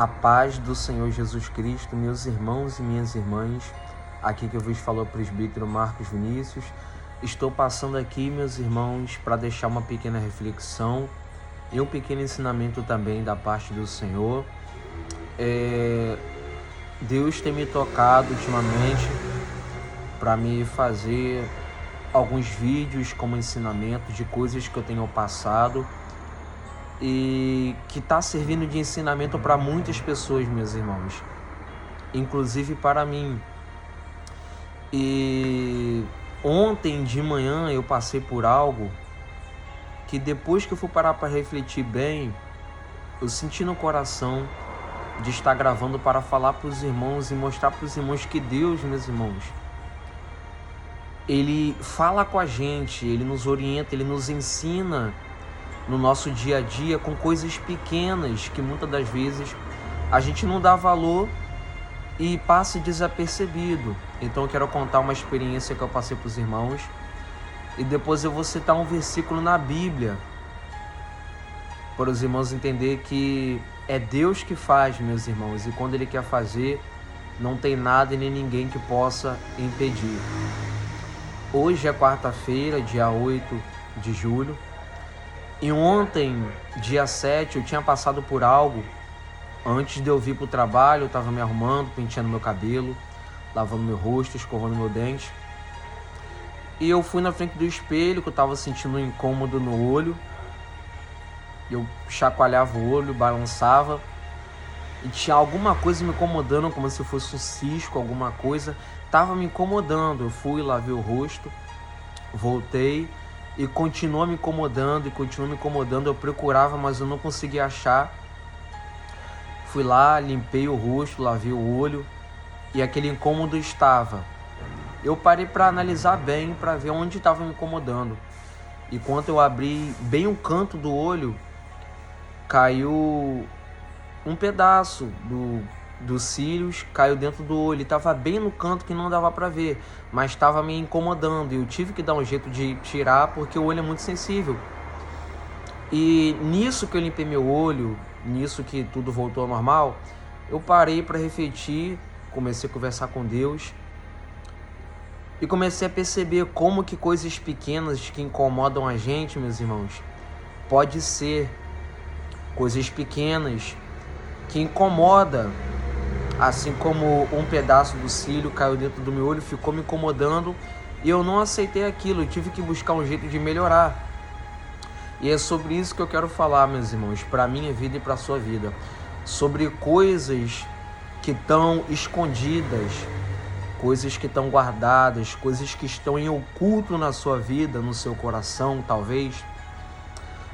A paz do Senhor Jesus Cristo, meus irmãos e minhas irmãs. Aqui que eu vos falo, o presbítero Marcos Vinícius. Estou passando aqui, meus irmãos, para deixar uma pequena reflexão e um pequeno ensinamento também da parte do Senhor. Deus tem me tocado ultimamente para me fazer alguns vídeos como ensinamento de coisas que eu tenho passado e que está servindo de ensinamento para muitas pessoas, meus irmãos, inclusive para mim. E ontem de manhã eu passei por algo que, depois que eu fui parar para refletir bem, eu senti no coração de estar gravando para falar para os irmãos e mostrar para os irmãos que Deus, meus irmãos, Ele fala com a gente, Ele nos orienta, Ele nos ensina no nosso dia a dia com coisas pequenas que muitas das vezes a gente não dá valor e passa desapercebido. Então eu quero contar uma experiência que eu passei para os irmãos e depois eu vou citar um versículo na Bíblia para os irmãos entenderem que é Deus que faz, meus irmãos, e quando Ele quer fazer, não tem nada e nem ninguém que possa impedir. Hoje é quarta-feira, dia 8 de julho, e ontem, dia 7, eu tinha passado por algo. Antes de eu vir para o trabalho, eu estava me arrumando, penteando meu cabelo, lavando meu rosto, escovando meu dente. E eu fui na frente do espelho, que eu estava sentindo um incômodo no olho. Eu chacoalhava o olho, balançava, e tinha alguma coisa me incomodando, como se fosse um cisco, alguma coisa. Estava me incomodando. Eu fui, lavei o rosto, voltei, e continuou me incomodando, eu procurava, mas eu não conseguia achar. Fui lá, limpei o rosto, lavei o olho, e aquele incômodo estava. Eu parei para analisar bem, para ver onde estava me incomodando. E quando eu abri bem o canto do olho, caiu um pedaço dos cílios, caiu dentro do olho. Estava bem no canto que não dava para ver, mas estava me incomodando. Eu tive que dar um jeito de tirar, porque o olho é muito sensível. E nisso que eu limpei meu olho, nisso que tudo voltou ao normal, eu parei para refletir, comecei a conversar com Deus e comecei a perceber como que coisas pequenas que incomodam a gente, meus irmãos, pode ser coisas pequenas que incomodam. Assim como um pedaço do cílio caiu dentro do meu olho, ficou me incomodando e eu não aceitei aquilo, eu tive que buscar um jeito de melhorar. E é sobre isso que eu quero falar, meus irmãos, para a minha vida e para a sua vida. Sobre coisas que estão escondidas, coisas que estão guardadas, coisas que estão em oculto na sua vida, no seu coração, talvez,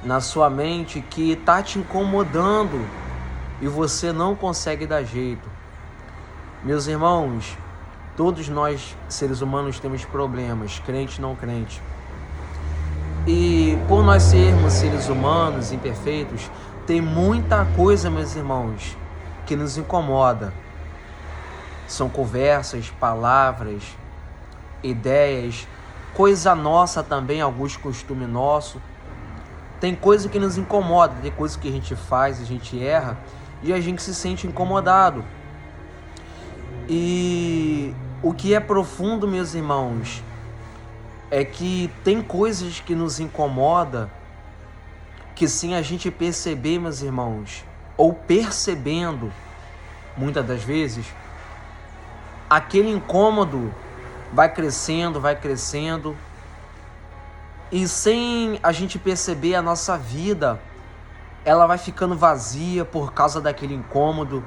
na sua mente, que está te incomodando e você não consegue dar jeito. Meus irmãos, todos nós, seres humanos, temos problemas, crente não crente. E por nós sermos seres humanos imperfeitos, tem muita coisa, meus irmãos, que nos incomoda. São conversas, palavras, ideias, coisa nossa também, alguns costumes nossos. Tem coisa que nos incomoda, tem coisa que a gente faz, a gente erra e a gente se sente incomodado. E o que é profundo, meus irmãos, é que tem coisas que nos incomoda que, sem a gente perceber, meus irmãos, ou percebendo, muitas das vezes, aquele incômodo vai crescendo, e sem a gente perceber, a nossa vida, ela vai ficando vazia por causa daquele incômodo.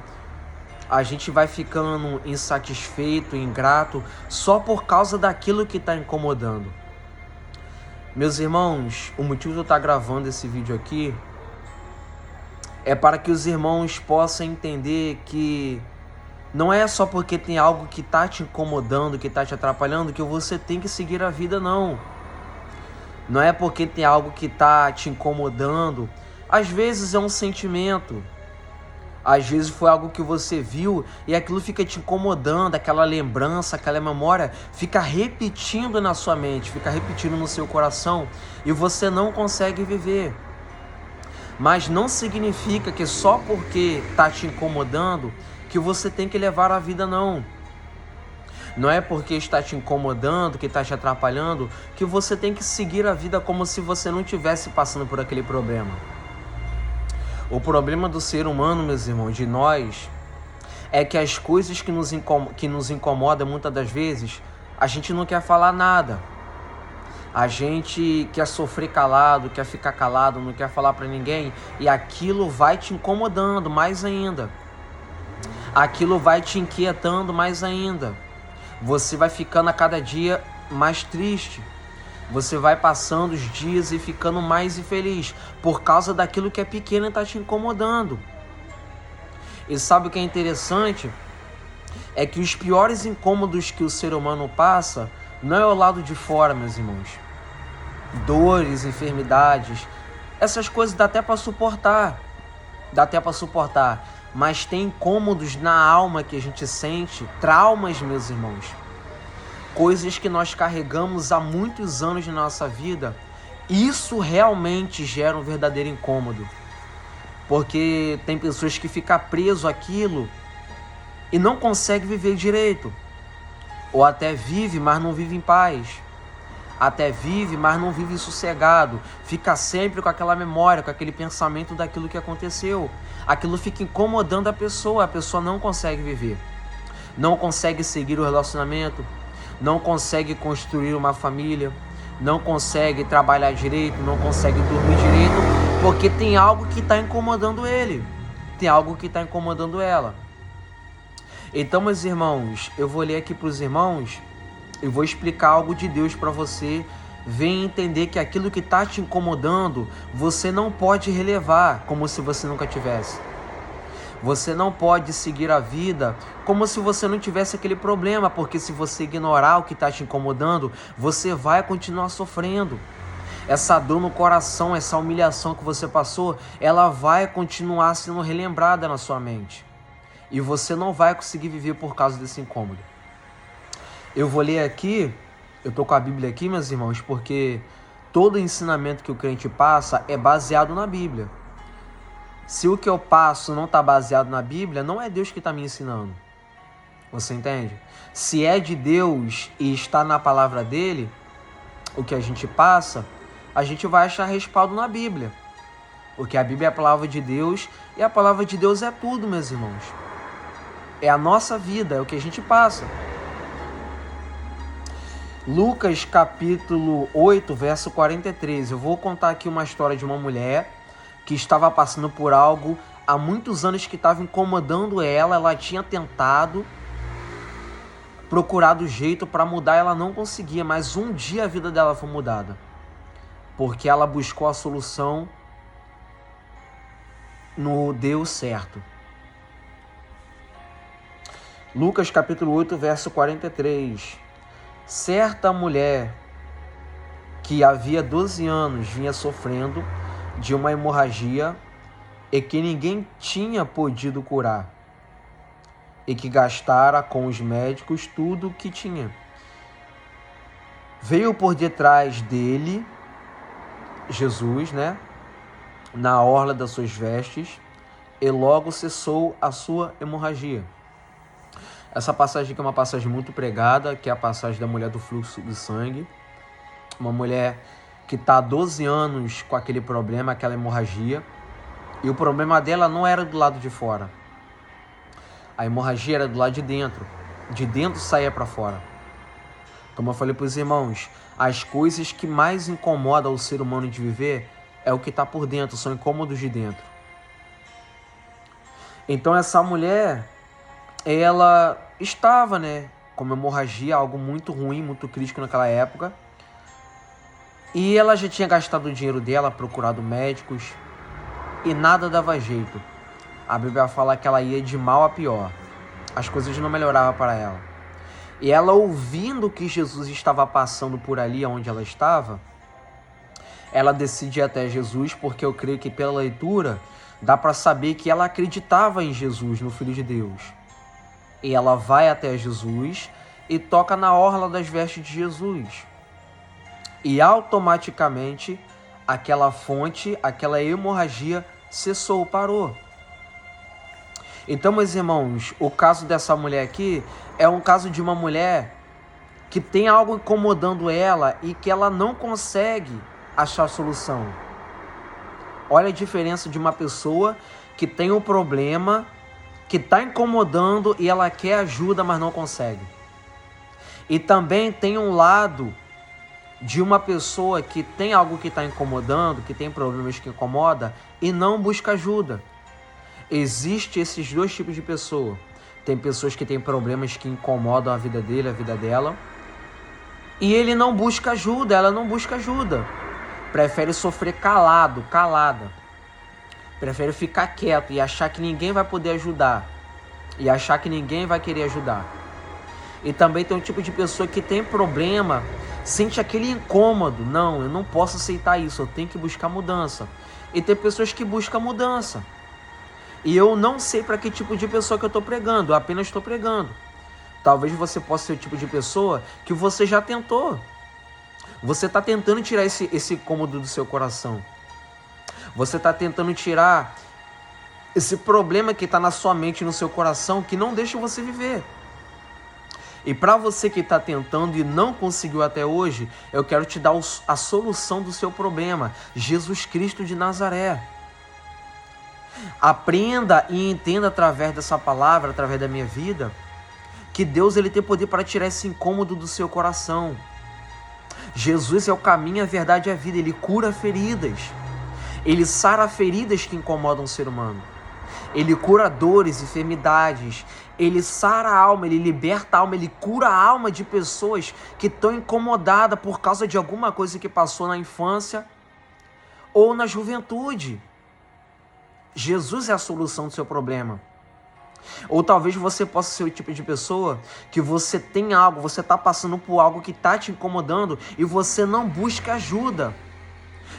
A gente vai ficando insatisfeito, ingrato, só por causa daquilo que está incomodando. Meus irmãos, o motivo de eu estar gravando esse vídeo aqui é para que os irmãos possam entender que não é só porque tem algo que está te incomodando, que está te atrapalhando, que você tem que seguir a vida, não. Não é porque tem algo que está te incomodando. Às vezes é um sentimento. Às vezes foi algo que você viu e aquilo fica te incomodando, aquela lembrança, aquela memória fica repetindo na sua mente, fica repetindo no seu coração e você não consegue viver. Mas não significa que só porque está te incomodando que você tem que levar a vida, não. Não é porque está te incomodando, que está te atrapalhando, que você tem que seguir a vida como se você não estivesse passando por aquele problema. O problema do ser humano, meus irmãos, de nós, é que as coisas que nos incomodam muitas das vezes, a gente não quer falar nada. A gente quer sofrer calado, quer ficar calado, não quer falar para ninguém, e aquilo vai te incomodando mais ainda. Aquilo vai te inquietando mais ainda. Você vai ficando a cada dia mais triste. Você vai passando os dias e ficando mais infeliz por causa daquilo que é pequeno e está te incomodando. E sabe o que é interessante? É que os piores incômodos que o ser humano passa não é o lado de fora, meus irmãos. Dores, enfermidades, essas coisas dá até para suportar. Mas tem incômodos na alma que a gente sente, traumas, meus irmãos. Coisas que nós carregamos há muitos anos na nossa vida. Isso realmente gera um verdadeiro incômodo. Porque tem pessoas que ficam preso àquilo e não conseguem viver direito. Ou até vive, mas não vive em paz. Até vive, mas não vive sossegado. Fica sempre com aquela memória, com aquele pensamento daquilo que aconteceu. Aquilo fica incomodando a pessoa não consegue viver. Não consegue seguir o relacionamento, não consegue construir uma família, não consegue trabalhar direito, não consegue dormir direito, porque tem algo que está incomodando ele, tem algo que está incomodando ela. Então, meus irmãos, eu vou ler aqui para os irmãos e vou explicar algo de Deus para você. Venha entender que aquilo que está te incomodando, você não pode relevar como se você nunca tivesse. Você não pode seguir a vida como se você não tivesse aquele problema, porque se você ignorar o que está te incomodando, você vai continuar sofrendo. Essa dor no coração, essa humilhação que você passou, ela vai continuar sendo relembrada na sua mente. E você não vai conseguir viver por causa desse incômodo. Eu vou ler aqui, eu estou com a Bíblia aqui, meus irmãos, porque todo ensinamento que o crente passa é baseado na Bíblia. Se o que eu passo não está baseado na Bíblia, não é Deus que está me ensinando. Você entende? Se é de Deus e está na palavra dele, o que a gente passa, a gente vai achar respaldo na Bíblia. Porque a Bíblia é a palavra de Deus e a palavra de Deus é tudo, meus irmãos. É a nossa vida, é o que a gente passa. Lucas capítulo 8, verso 43. Eu vou contar aqui uma história de uma mulher que estava passando por algo há muitos anos que estava incomodando ela. Ela tinha tentado, procurado jeito para mudar, ela não conseguia, mas um dia a vida dela foi mudada. Porque ela buscou a solução no Deus certo. Lucas capítulo 8, verso 43. Certa mulher que havia 12 anos vinha sofrendo de uma hemorragia e que ninguém tinha podido curar, e que gastara com os médicos tudo o que tinha. Veio por detrás dele, Jesus, na orla das suas vestes, e logo cessou a sua hemorragia. Essa passagem aqui é uma passagem muito pregada, que é a passagem da mulher do fluxo de sangue. Uma mulher que está há 12 anos com aquele problema, aquela hemorragia. E o problema dela não era do lado de fora. A hemorragia era do lado de dentro. De dentro saía para fora. Como eu falei para os irmãos, as coisas que mais incomodam o ser humano de viver é o que está por dentro, são incômodos de dentro. Então essa mulher, ela estava, com uma hemorragia, algo muito ruim, muito crítico naquela época. E ela já tinha gastado o dinheiro dela, procurado médicos, e nada dava jeito. A Bíblia fala que ela ia de mal a pior. As coisas não melhoravam para ela. E ela, ouvindo que Jesus estava passando por ali onde ela estava, ela decide ir até Jesus, porque eu creio que pela leitura dá para saber que ela acreditava em Jesus, no Filho de Deus. E ela vai até Jesus e toca na orla das vestes de Jesus. E automaticamente aquela fonte, aquela hemorragia cessou, parou. Então, meus irmãos, o caso dessa mulher aqui é um caso de uma mulher que tem algo incomodando ela e que ela não consegue achar solução. Olha a diferença de uma pessoa que tem um problema, que está incomodando e ela quer ajuda, mas não consegue. E também tem um lado de uma pessoa que tem algo que está incomodando, que tem problemas que incomoda e não busca ajuda. Existem esses dois tipos de pessoa. Tem pessoas que têm problemas que incomodam a vida dele, a vida dela, e ele não busca ajuda, ela não busca ajuda. Prefere sofrer calada. Prefere ficar quieto e achar que ninguém vai poder ajudar. E achar que ninguém vai querer ajudar. E também tem um tipo de pessoa que tem problema, sente aquele incômodo. Não, eu não posso aceitar isso, eu tenho que buscar mudança. E tem pessoas que buscam mudança. E eu não sei para que tipo de pessoa que eu estou pregando, eu apenas estou pregando. Talvez você possa ser o tipo de pessoa que você já tentou. Você está tentando tirar esse incômodo do seu coração. Você está tentando tirar esse problema que está na sua mente e no seu coração, que não deixa você viver. E para você que está tentando e não conseguiu até hoje, eu quero te dar a solução do seu problema. Jesus Cristo de Nazaré. Aprenda e entenda através dessa palavra, através da minha vida, que Deus ele tem poder para tirar esse incômodo do seu coração. Jesus é o caminho, a verdade e a vida. Ele cura feridas. Ele sara feridas que incomodam o ser humano. Ele cura dores, enfermidades. Ele sara a alma, ele liberta a alma, ele cura a alma de pessoas que estão incomodadas por causa de alguma coisa que passou na infância ou na juventude. Jesus é a solução do seu problema. Ou talvez você possa ser o tipo de pessoa que você tem algo, você está passando por algo que está te incomodando e você não busca ajuda.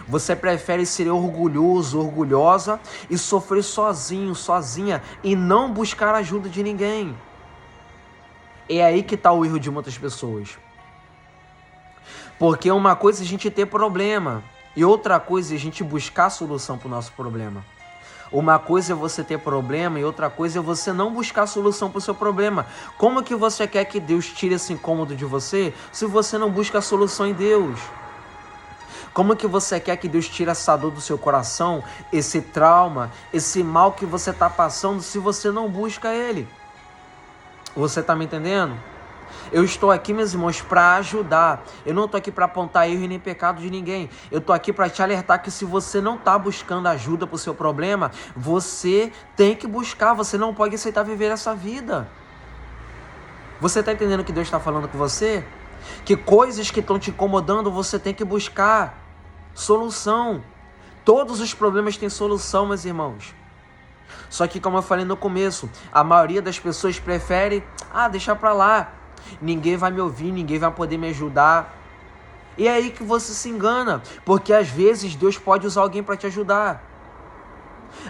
Você prefere ser orgulhoso, orgulhosa e sofrer sozinho, sozinha e não buscar ajuda de ninguém. É aí que está o erro de muitas pessoas. Porque uma coisa é a gente ter problema e outra coisa é a gente buscar a solução para o nosso problema. Uma coisa é você ter problema e outra coisa é você não buscar a solução para o seu problema. Como que você quer que Deus tire esse incômodo de você se você não busca a solução em Deus? Como que você quer que Deus tire essa dor do seu coração, esse trauma, esse mal que você está passando se você não busca Ele? Você está me entendendo? Eu estou aqui, meus irmãos, para ajudar. Eu não estou aqui para apontar erro e nem pecado de ninguém. Eu estou aqui para te alertar que se você não está buscando ajuda para o seu problema, você tem que buscar. Você não pode aceitar viver essa vida. Você está entendendo o que Deus está falando com você? Que coisas que estão te incomodando, você tem que buscar solução. Todos os problemas têm solução, meus irmãos. Só que, como eu falei no começo, a maioria das pessoas prefere, deixar para lá. Ninguém vai me ouvir, ninguém vai poder me ajudar. E é aí que você se engana, porque às vezes Deus pode usar alguém para te ajudar.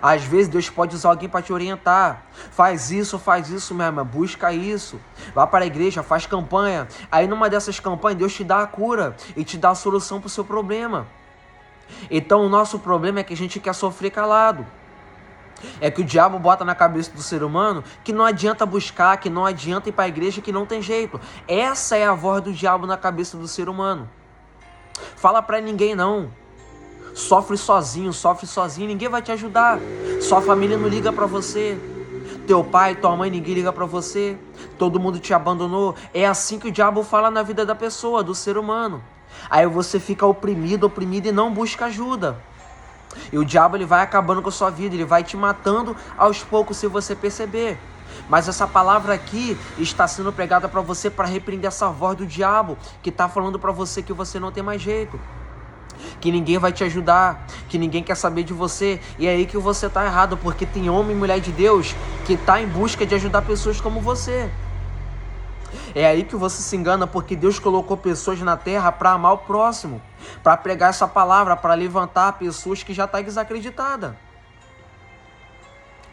Às vezes Deus pode usar alguém para te orientar. Faz isso, minha irmã, busca isso. Vá para a igreja, faz campanha. Aí numa dessas campanhas Deus te dá a cura e te dá a solução para o seu problema. Então o nosso problema é que a gente quer sofrer calado. É que o diabo bota na cabeça do ser humano que não adianta buscar, que não adianta ir para a igreja, que não tem jeito. Essa é a voz do diabo na cabeça do ser humano. Fala para ninguém não. Sofre sozinho, ninguém vai te ajudar. Sua família não liga para você. Teu pai, tua mãe, ninguém liga para você. Todo mundo te abandonou. É assim que o diabo fala na vida da pessoa, do ser humano. Aí você fica oprimido e não busca ajuda. E o diabo ele vai acabando com a sua vida, ele vai te matando aos poucos se você perceber. Mas essa palavra aqui está sendo pregada para você para repreender essa voz do diabo que está falando para você que você não tem mais jeito, que ninguém vai te ajudar, que ninguém quer saber de você. E é aí que você está errado, porque tem homem e mulher de Deus que está em busca de ajudar pessoas como você. É aí que você se engana, porque Deus colocou pessoas na terra para amar o próximo, para pregar essa palavra, para levantar pessoas que já estão desacreditadas.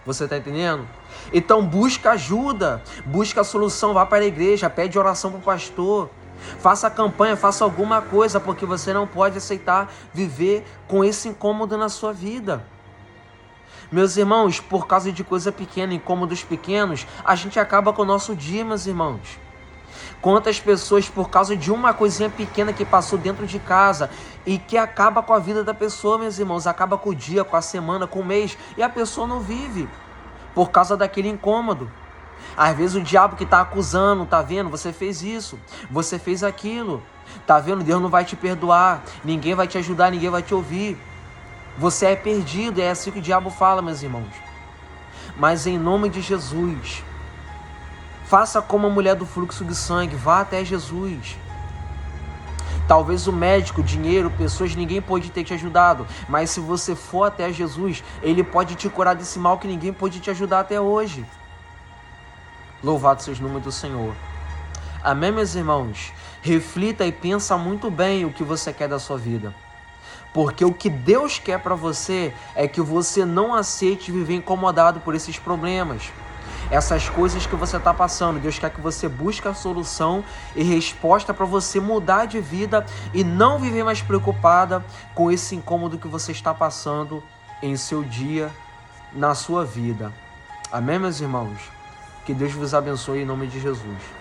Você está entendendo? Então busca ajuda, busca a solução, vá para a igreja, pede oração para o pastor, Faça campanha, faça alguma coisa, porque você não pode aceitar viver com esse incômodo na sua vida. Meus irmãos, por causa de coisa pequena, incômodos pequenos, a gente acaba com o nosso dia, meus irmãos. Quantas pessoas, por causa de uma coisinha pequena que passou dentro de casa e que acaba com a vida da pessoa, meus irmãos, acaba com o dia, com a semana, com o mês, e a pessoa não vive por causa daquele incômodo. Às vezes o diabo que está acusando, tá vendo? Você fez isso, você fez aquilo, tá vendo? Deus não vai te perdoar, ninguém vai te ajudar, ninguém vai te ouvir. Você é perdido, é assim que o diabo fala, meus irmãos. Mas em nome de Jesus, faça como a mulher do fluxo de sangue, vá até Jesus. Talvez o médico, dinheiro, pessoas, ninguém pode ter te ajudado, mas se você for até Jesus, Ele pode te curar desse mal que ninguém pode te ajudar até hoje. Louvado seja o nome do Senhor. Amém, meus irmãos? Reflita e pensa muito bem o que você quer da sua vida. Porque o que Deus quer para você é que você não aceite viver incomodado por esses problemas. Essas coisas que você está passando, Deus quer que você busque a solução e resposta para você mudar de vida e não viver mais preocupada com esse incômodo que você está passando em seu dia, na sua vida. Amém, meus irmãos? Que Deus vos abençoe em nome de Jesus.